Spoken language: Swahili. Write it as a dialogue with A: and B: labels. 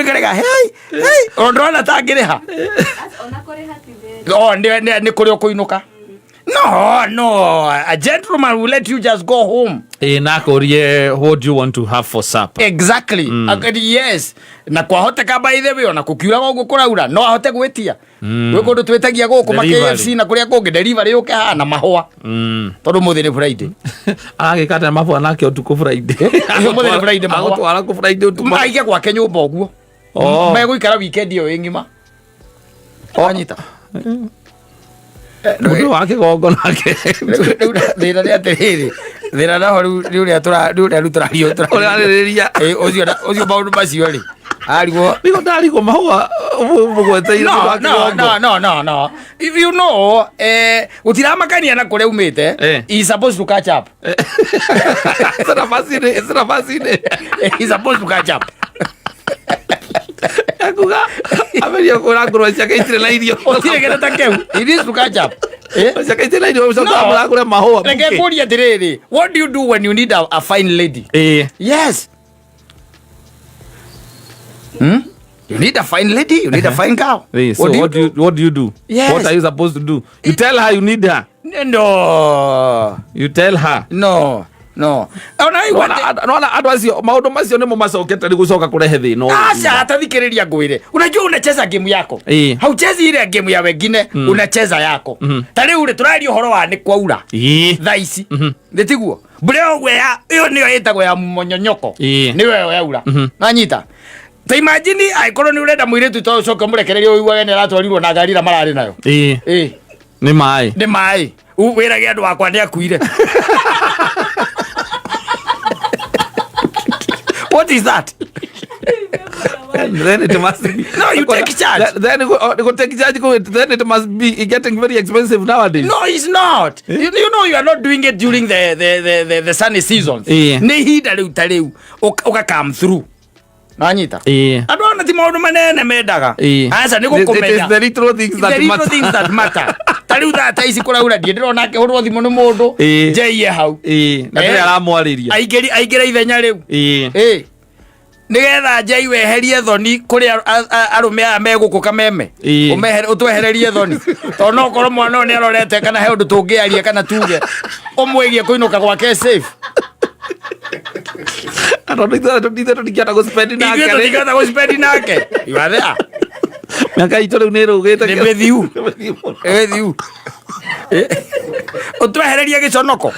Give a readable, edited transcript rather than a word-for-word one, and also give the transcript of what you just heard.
A: Ukarega hey ondona tangireha ona kureha tibe oh ni kurio kuinuka no a gentleman will let you just go home
B: nakorie what do you want to have for supper
A: exactly yes na kwa hote ka by the way ona kukiura gogo kuraura no ahote gwetia we kundu twetagia goku ma KFC na kuria kungi delivery yuke hana mahwa tondu muthi ni Friday
B: agikata mahwa nake utuku Friday
A: muthi ni Friday mahwa
B: twara ku Friday utuku
A: aige gwake nyumba uguo megũikara weekend iyo ingima anyita
B: mundu wake gogo nake
A: thira ni atiriri thira na horu riuria turario
B: turariria
A: ucio maundu macio ri arigwo
B: niko ndarigwo mahua mugweteire
A: no you know utiramakania na kure umite is supposed to catch up
B: sina fasine
A: is supposed to catch up
B: akuga ameria kura ngoro ciake itire na irio
A: otigera takeu it is to catch up
B: ciake itire na irio soka kura mahua
A: nge kuria diriri what do you do when you need a fine lady yes you need a fine lady, you need a fine girl.
B: So what do you do?
A: Yes.
B: What are you supposed to do? You tell her you need her.
A: No.
B: You tell her.
A: No.
B: Advise maundu macio nimo macokete ni gucoka kurehe thino.
A: Acha atathikiriria ngwire. Unajua unacheza game yako. Hauchezi ile game ya wengine, unacheza yako. Tari ule turario horo wa ni kwaura. Thaici. Nditiguo. Bure ogwe ya iyo niyo yetagwo ya monyonyoko. Niwe yaura. Nanyita. Ta imagine aikoro ni urenda muiretu to ucoke murekereria uiguage ni aratwarirwo na ngari ra marari nayo.
B: Ni mai.
A: Wirage andu wakwa ni akuire. What is that?
B: Then it must be.
A: No, you take charge.
B: Then you take charge. Then it must be getting very expensive nowadays.
A: No, it's not. You know you are not doing it during the sunny seasons. Ni hida riu tariu uka come through. Nanyita. Andu ana ti maundu manene mendaga. Asa ni gukumenya.
B: It is the little things that matter.
A: Tariu thata ici kuraura ndie ndirona ke hurwo thimu ni mundu njeiye hau
B: na ndire aramwariria
A: aigira ithenya riu nigetha njei weherie thoni kuri arume aya meguku kameme umehere utwehererie thoni to no korwo mwana oni arorete kana he undu tungiaria kana tuge umwigie kuinuka gwake safe
B: Ndithe tukiata go spend
A: nake you are there
B: miaka itu riu ni rugite
A: ni with you utwehererie giconoko